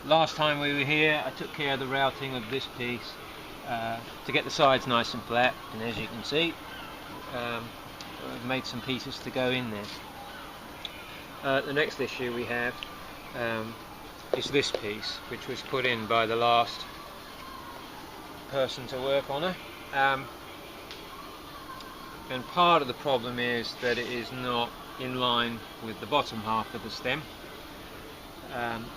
last time we were here I took care of the routing of this piece to get the sides nice and flat, and as you can see I've made some pieces to go in there. The next issue we have is this piece, which was put in by the last person to work on it, and part of the problem is that it is not in line with the bottom half of the stem,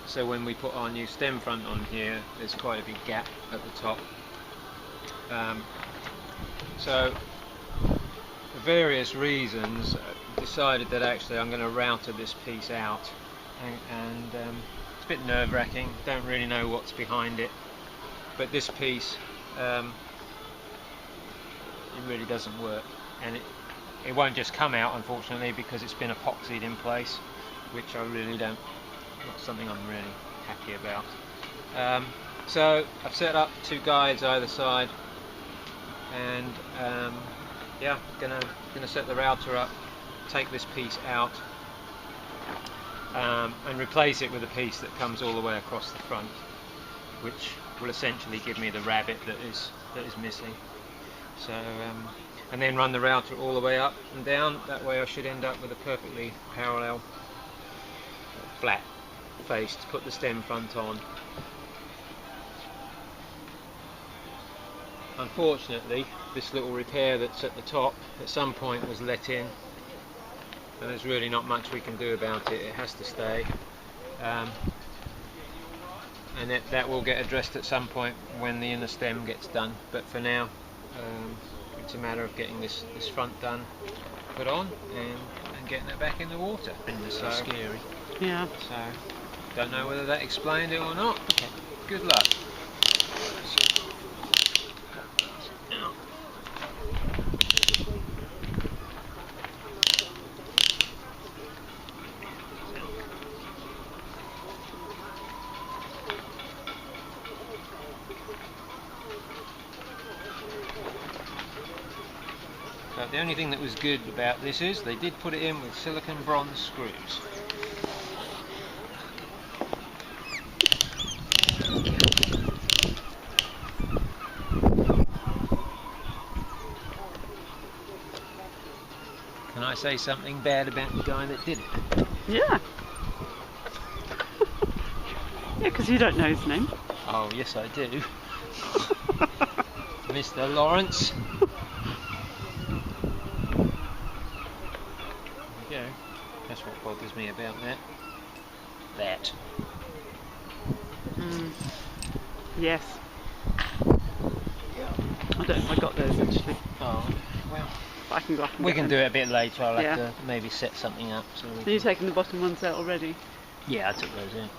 so when we put our new stem front on here there's quite a big gap at the top. So for various reasons I decided that actually I'm going to router this piece out, and it's a bit nerve-wracking, don't really know what's behind it, but this piece it really doesn't work, and it won't just come out unfortunately because it's been epoxied in place, which I really not something I'm really happy about. So I've set up 2 guides either side, and yeah, gonna set the router up, take this piece out, and replace it with a piece that comes all the way across the front, which will essentially give me the rabbit that is missing. So and then run the router all the way up and down. That way I should end up with a perfectly parallel flat face to put the stem front on. Unfortunately, this little repair that's at the top at some point was let in, and there's really not much we can do about it. It has to stay, and that will get addressed at some point when the inner stem gets done, but for now it's a matter of getting this front done, put on, and getting it back in the water. So scary. Yeah. So don't know whether that explained it or not. Okay. Good luck. But the only thing that was good about this is they did put it in with silicon bronze screws. Can I say something bad about the guy that did it? Yeah. Yeah, because you don't know his name. Oh, yes I do. Mr. Lawrence. There we go. That's what bothers me about that. Yes. I don't know if I got those actually. Oh, well. I can go up and We get can them. do it a bit later. I'll have to maybe set something up. So you've taken the bottom ones out already? Yeah, I took those out.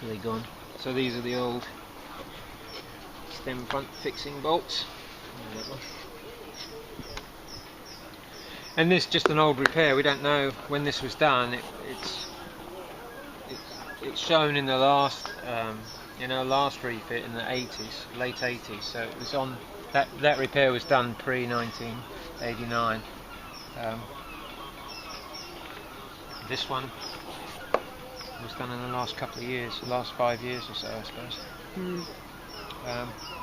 So they're gone. So these are the old stem front fixing bolts. And this is just an old repair. We don't know when this was done. It's shown in the last last refit in the 80s, late 80s. So it was on that repair was done pre 1989. This one was done in the last couple of years, the last 5 years or so, I suppose.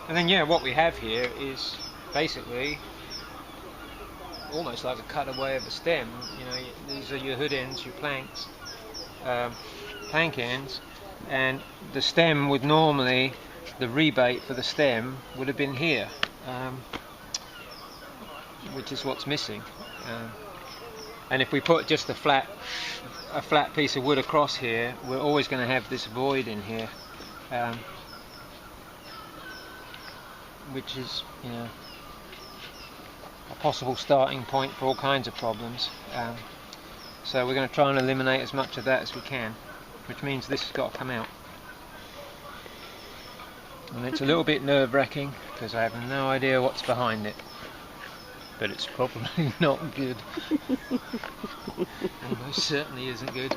And then yeah, what we have here is basically almost like a cutaway of a stem. You know, these are your hood ends, your planks, plank ends, and the stem would normally, the rebate for the stem would have been here, which is what's missing. And if we put just a flat piece of wood across here, we're always going to have this void in here, which is, you know, a possible starting point for all kinds of problems. So we're going to try and eliminate as much of that as we can, which means this has got to come out. And it's a little bit nerve-wracking because I have no idea what's behind it, but it's probably not good. And most certainly isn't good,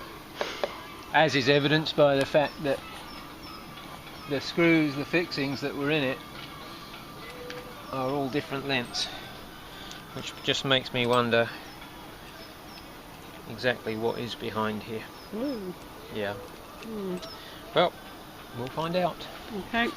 as is evidenced by the fact that the screws, the fixings that were in it, are all different lengths, which just makes me wonder exactly what is behind here. Ooh. Yeah. Well, we'll find out. Okay.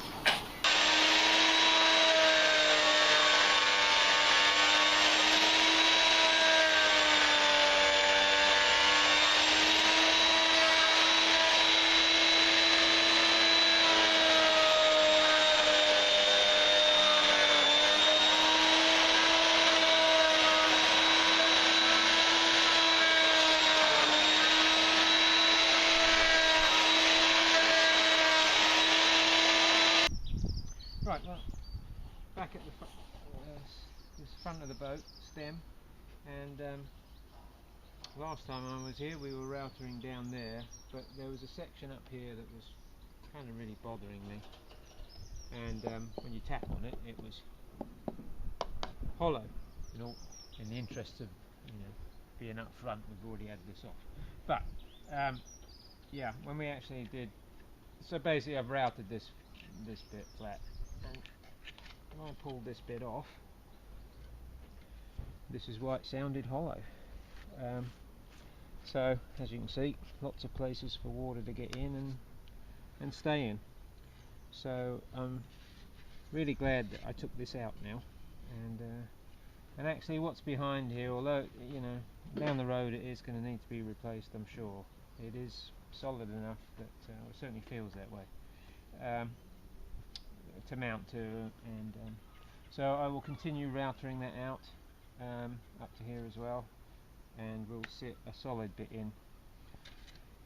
Right, well, back at the this front of the boat, stem, and last time I was here we were routering down there, but there was a section up here that was kind of really bothering me, and when you tap on it, it was hollow. You know, in the interest of being up front, we've already had this off. But yeah, when we actually did, so basically I've routed this bit flat, and when I pulled this bit off, this is why it sounded hollow. So as you can see, lots of places for water to get in and stay in. So I'm really glad that I took this out now, and actually what's behind here, although down the road it is going to need to be replaced, I'm sure, it is solid enough that it certainly feels that way to mount to, and so I will continue routering that out up to here as well, and we'll sit a solid bit in,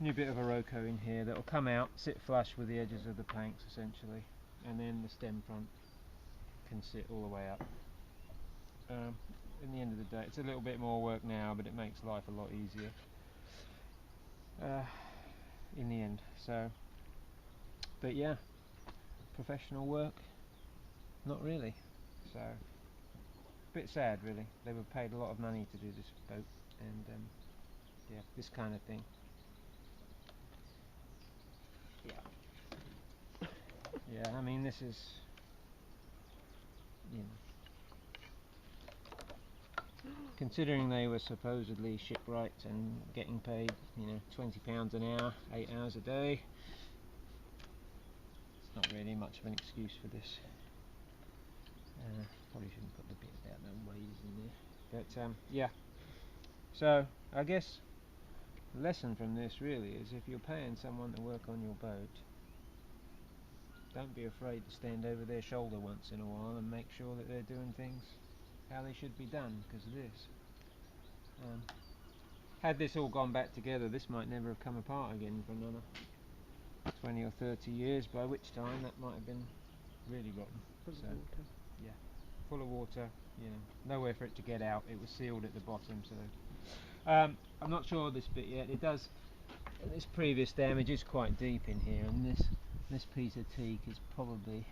new bit of a roco in here that will come out, sit flush with the edges of the planks essentially, and then the stem front can sit all the way up. In the end of the day, it's a little bit more work now, but it makes life a lot easier in the end. So, but yeah, professional work, not really. So, a bit sad really. They were paid a lot of money to do this boat, and yeah, this kind of thing. Yeah, I mean, this is, considering they were supposedly shipwrights and getting paid, £20 an hour, 8 hours a day, it's not really much of an excuse for this. Probably shouldn't put the bit about the waves in there, but yeah. So I guess the lesson from this really is, if you're paying someone to work on your boat, don't be afraid to stand over their shoulder once in a while and make sure that they're doing things how they should be done, because of this. Had this all gone back together, this might never have come apart again for another 20 or 30 years, by which time that might have been really rotten. Full of water. Yeah, full of water, nowhere for it to get out. It was sealed at the bottom, so I'm not sure of this bit yet. It does, this previous damage is quite deep in here, and this piece of teak is probably,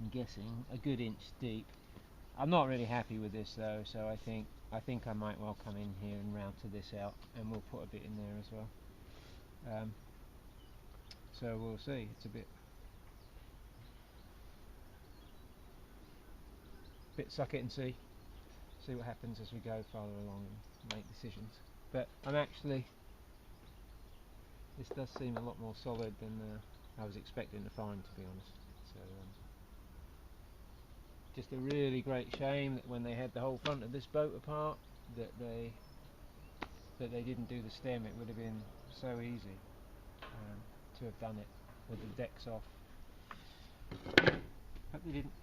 I'm guessing, a good inch deep. I'm not really happy with this though, so I think I might well come in here and router this out, and we'll put a bit in there as well. So we'll see. It's a bit suck it and see what happens as we go farther along and make decisions. But I'm actually, this does seem a lot more solid than I was expecting to find, to be honest. So just a really great shame that when they had the whole front of this boat apart, that they didn't do the stem. It would have been so easy to have done it with the decks off, but they didn't.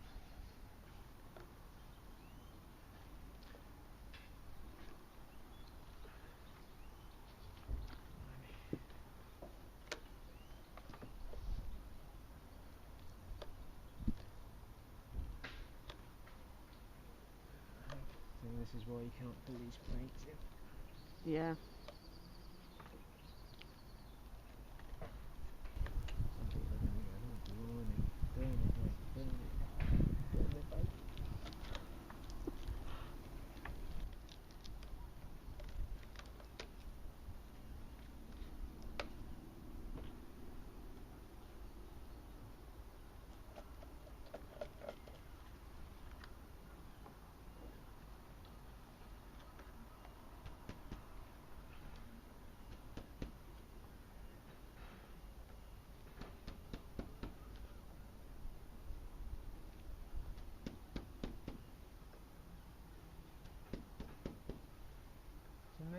So this is why you can't pull these planks in. Yeah. Some people are going to go, oh blimey, burn it, mate, burn it, burn the boat.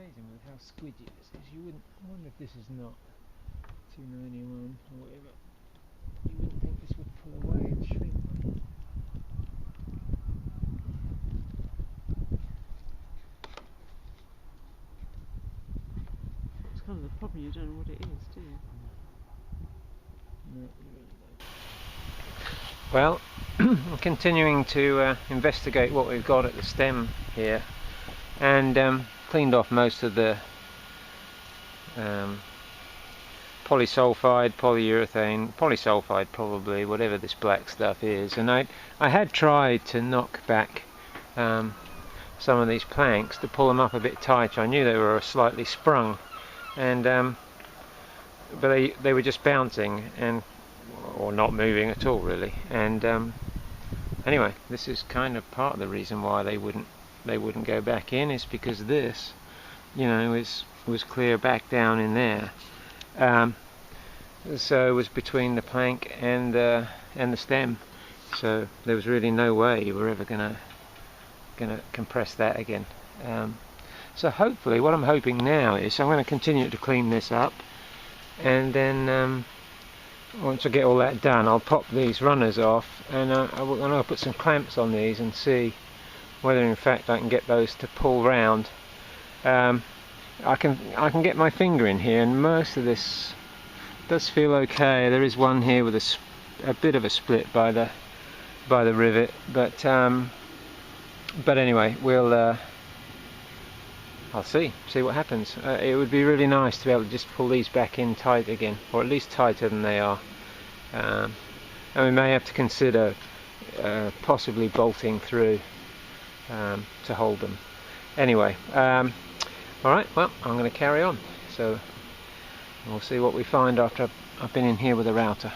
amazing with how squidgy this is. You wouldn't. I wonder if this is not 291 or whatever. You wouldn't think this would pull away and shrink. It's kind of the problem, you don't know what it is, do you? No, you really don't. Well, I'm continuing to investigate what we've got at the stem here, and cleaned off most of the polysulfide, polyurethane, polysulfide probably, whatever this black stuff is. And I had tried to knock back some of these planks to pull them up a bit tighter. I knew they were slightly sprung, and but they were just bouncing and or not moving at all really. And anyway, this is kind of part of the reason why they wouldn't go back in, is because this, you know, was clear back down in there. So it was between the plank and the stem, so there was really no way you were ever gonna compress that again. So hopefully, what I'm hoping now is I'm going to continue to clean this up, and then once I get all that done, I'll pop these runners off, and I'll put some clamps on these and see whether in fact I can get those to pull round. I can get my finger in here, and most of this does feel okay. There is one here with a bit of a split by the rivet, but anyway, we'll I'll see what happens. It would be really nice to be able to just pull these back in tight again, or at least tighter than they are. And we may have to consider possibly bolting through to hold them. Anyway, alright, well, I'm going to carry on. So we'll see what we find after I've been in here with a router.